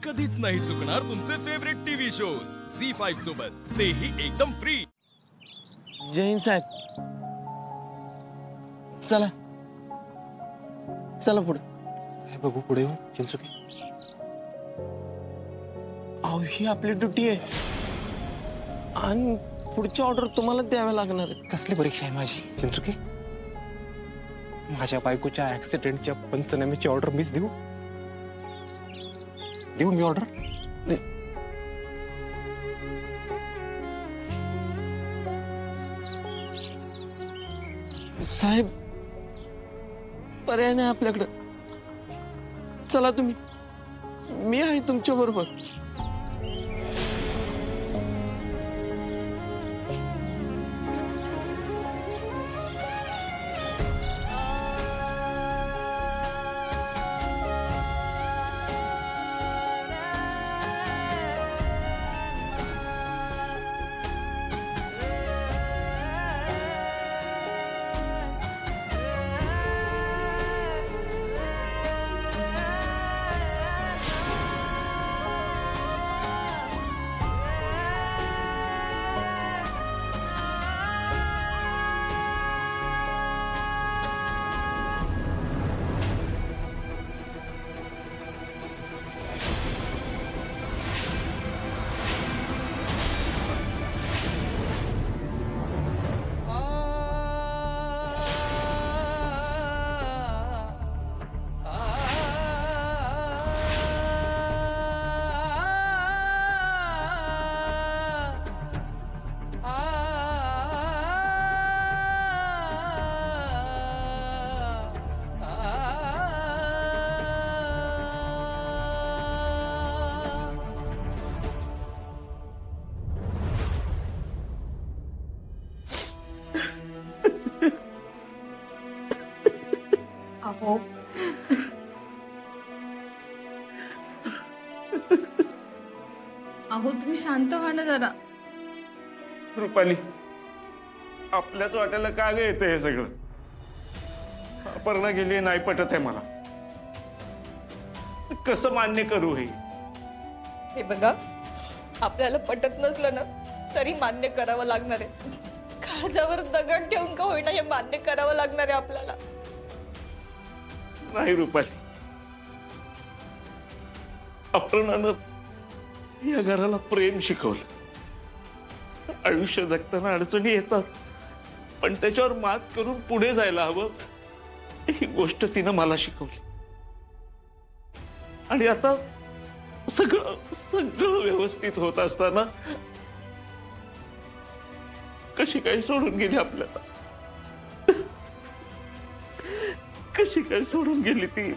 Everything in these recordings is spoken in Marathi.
कधीच नाही चुकणार तुमचे फेवरेट टीव्ही शोज झी5 सोबत, तेही एकदम फ्री। जय हिंद साहेब, चला चला पुढे। काय बघू पुढे येऊन चिंचुके? अहो ही आपली ड्युटी आहे आणि पुढची ऑर्डर तुम्हाला द्याव्या लागणार आहे। कसली परीक्षा आहे माझी चिंचुके? माझ्या बायकोच्या ऍक्सिडेंटच्या पंचनाम्याची ऑर्डर मीच देऊ मी ऑर्डर? साहेब पर्याय नाही आपल्याकडं, चला तुम्ही, मी आहे तुमच्या बरोबर। अहो अहो तुम्ही शांत व्हा ना जरा। रुपाली, आपल्याच वाट्याला का ग येतं हे सगळं? अपर्णा गेली नाही पटत आहे मला, कसं मान्य करू हे? हे बघा, आपल्याला पटत नसलं ना तरी मान्य करावं लागणार आहे। काळजावर दगड ठेवून का होईना हे मान्य करावं लागणार आहे आपल्याला। नाही रुपाली, अपर्णानं या घराला प्रेम शिकवलं। आयुष्य जगताना अडचणी येतात, पण त्याच्यावर मात करून पुढे जायला हवं, ही गोष्ट तिनं मला शिकवली। आणि आता सगळं सगळं व्यवस्थित होत असताना कशी काही सोडून गेली आपल्याला, कशी काय सोडून गेली ती?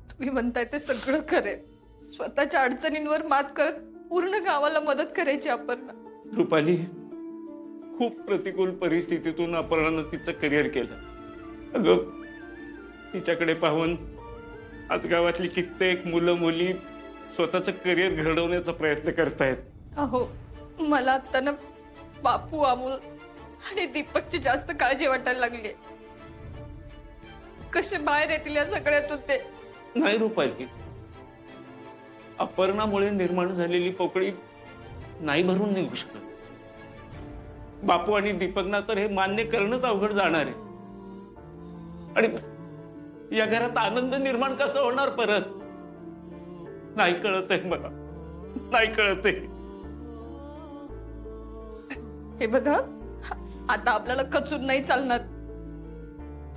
तुम्ही म्हणताय ते सगळं खरे, स्वतःच्या अडचणींवर मात करत पूर्ण गावाला मदत करायची अपर्णा। रुपाली, खूप प्रतिकूल परिस्थितीतून अपर्णानं तिचं करिअर केलं। अगं, तिच्याकडे पाहून आज गावातली कित्येक मुलं मुली स्वतःचं करिअर घडवण्याचा प्रयत्न करतायत। अहो मला आता ना बापू, अमोल आणि दीपकची जास्त काळजी वाटायला लागली। कसे बाहेर येतील या सगळ्यातून ते? नाही रुपाली, अपर्णामुळे निर्माण झालेली पोकळी नाही भरून निघू शकत। बापू आणि दीपकना तर हे मान्य करणंच अवघड जाणार आहे। आणि या घरात आनंद निर्माण कसं होणार परत? नाही कळत आहे मला, नाही कळत आहे। हे बघा, आता आपल्याला खचून नाही चालणार।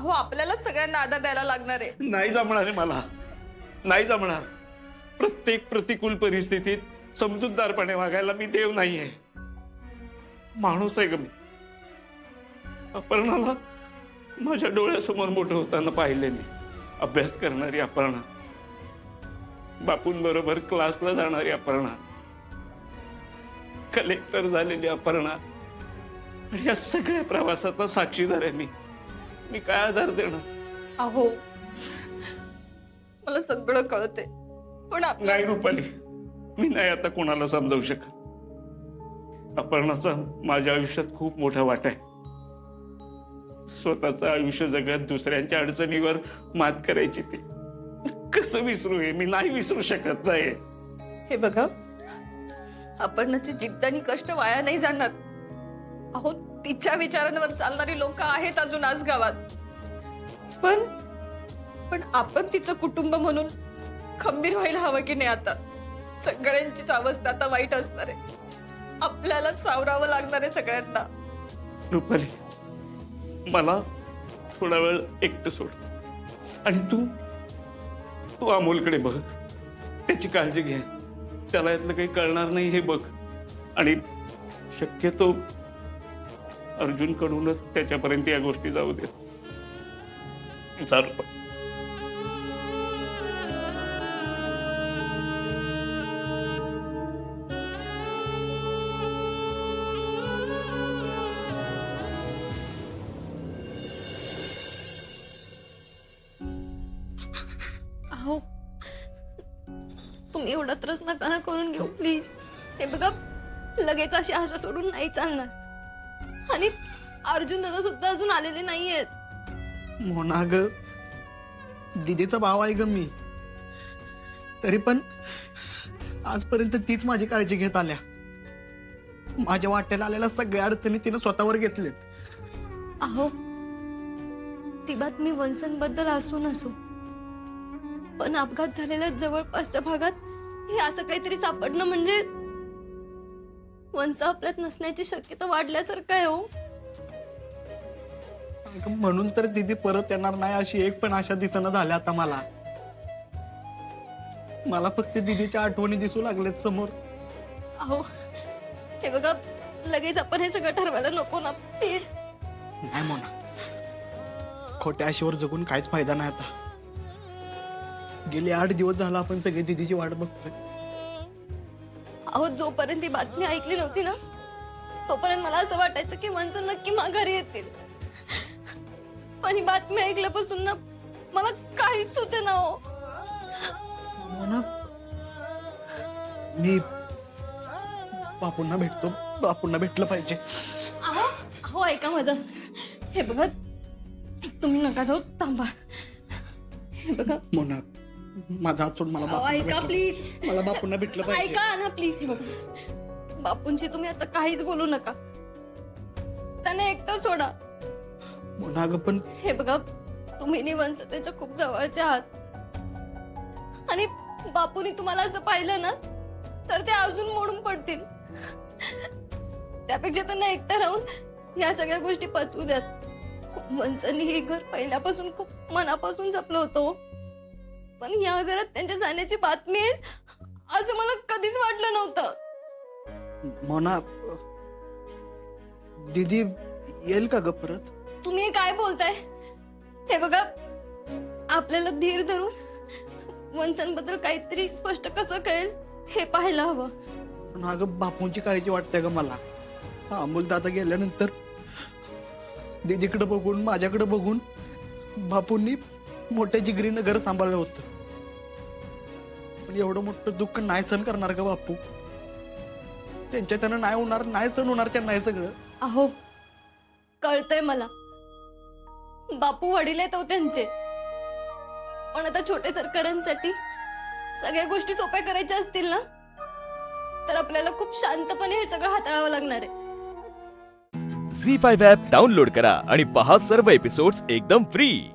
हो, आपल्याला सगळ्यांना आधार द्यायला लागणार आहे। नाही जमणार आहे मला, नाही जमणार। प्रत्येक प्रतिकूल परिस्थितीत समजूतदारपणे वागायला मी देव नाहीये, माणूस आहे ग मी। अपर्णाला माझ्या डोळ्यासमोर मोठं होताना पाहिले मी। अभ्यास करणारी अपर्णा, बापूंबरोबर क्लासला जाणारी अपर्णा, कलेक्टर झालेली अपर्णा, आणि या सगळ्या प्रवासाचा साक्षीदार आहे मी काय आधार देणार? अहो मला सगळं कळतंय, पण नाही रुपाली, मी नाही आता कोणाला समजावू शकत। अपर्णाचा माझ्या आयुष्यात खूप मोठा वाटा आहे। स्वतःचं आयुष्य जगत दुसऱ्यांच्या अडचणीवर मात करायची ती कसं विसरू हे? मी नाही विसरू शकत नाही. हे बघा, अपर्णाची जिद्द आणि कष्ट वाया नाही जाणार. अहो, तिच्या विचारांवर चालणारी लोक आहेत अजून आज गावात. पण आपण तिचं कुटुंब म्हणून खंबीर व्हायला हवं की नाही? आता सगळ्यांचीच अवस्था आता वाईट असणार आहे. आपल्यालाच सावरावं लागणार आहे सगळ्यांना. रुपाली, मला थोडा वेळ एकटं सोड आणि तू अमोलकडे बघ. त्याची काळजी घे. त्याला यातलं काही कळणार नाही हे बघ. आणि शक्यतो अर्जुन कडूनच त्याच्यापर्यंत या गोष्टी जाऊ दे. चालू. अहो, तुम्ही एवढा त्रास नका ना करून घेऊ प्लीज. हे बघा, लगेच अशी आशा सोडून नाही चालणार. आणि अर्जुन दादा सुद्धा अजून आलेले नाहीयेत. मोना ग, दिदीचा भाव आहे ग मी. तरी पण आजपर्यंत तीच माझी काळजी घेत आल्या. माझ्या वाट्याला आलेल्या सगळ्या अडचणी तिने स्वतःवर घेतलेत. अहो, ती बातमी वंसन बद्दल असू नसो, पण अपघात झालेल्या जवळपासच्या भागात हे असं काहीतरी सापडणं म्हणजे वंस आपल्यात नसण्याची शक्यता वाढल्यासारखं आहे. हो, अगं, म्हणून तर दिदी परत येणार नाही अशी एक पण आशा दिसणं झाल्या आता मला. मला फक्त दिदीच्या आठवणी दिसू लागलेत समोर. अहो, हे बघा, लगेच आपण हे सगळं ठरवायला नको ना प्लीज. नाही मोना, खोट्या आशेवर जगून काहीच फायदा नाही आता. गेले 8 दिवस झाला आपण सगळे दिदीची वाट बघतोय. अहो, जोपर्यंत ही बातमी ऐकली नव्हती ना, तोपर्यंत मला असं वाटायचं की माणसं नक्की माघारी येतील. पण ही बातमी ऐकल्यापासून ना मला काहीच सुचेना. हो, मोना, मी बापूंना भेटतो. बापूंना भेटलं पाहिजे. अहो, ऐका माझं. हे बघा, तुम्ही नका जाऊ, थांबा. हे बघा, मोना, माझा हात सोड. मला अहो, बापूंना ऐका भेटलं- प्लीज. मला बापूंना भेटलं पाहिजे. ऐका ना प्लीज. हे बघा, बापूंशी तुम्ही आता काहीच बोलू नका. त्यांना एकटं सोडा. मोना अगं, पण हे बघा, तुम्ही निवंस त्याच्या खूप जवळचे आहात. आणि बापूनी तुम्हाला असं पाहिलं ना तर ते अजून मोडून पडतील. त्यापेक्षा त्यांना एकटं राहून या सगळ्या गोष्टी पचवू द्यात. वंसांनी हे घर पहिल्यापासून खूप मनापासून जपलं होतं. पण या घरात त्यांच्या जाण्याची बातमी आहे असं मला कधीच वाटलं नव्हतं. मोना, दीदी येईल का ग परत? तुम्ही हे काय बोलताय? हे बघा, आपल्याला धीर धरून वंसांबद्दल काहीतरी स्पष्ट कसं कळेल हे पाहायला हवं. पण अगं, बापूंची काळजी वाटते ग मला. अमोल दादा गेल्यानंतर दीदीकडे बघून, माझ्याकडे बघून बापूंनी मोठ्या जिगरीनं घर सांभाळलं होतं. पण एवढं मोठं दुःख नाही सहन करणार का बापू? त्यांच्या त्यानं नाही होणार, नाही सहन होणार त्यांना हे सगळं. अहो, कळतंय मला. बापू वडील आहेत त्यांचे. पण आता छोटे सरकारांसाठी सगळ्या गोष्टी सोप्या करायच्या असतील ना तर आपल्याला खूप शांतपणे हे सगळं हाताळावं लागणार आहे. झी5 ॲप डाउनलोड करा आणि पहा सर्व एपिसोड्स एकदम फ्री.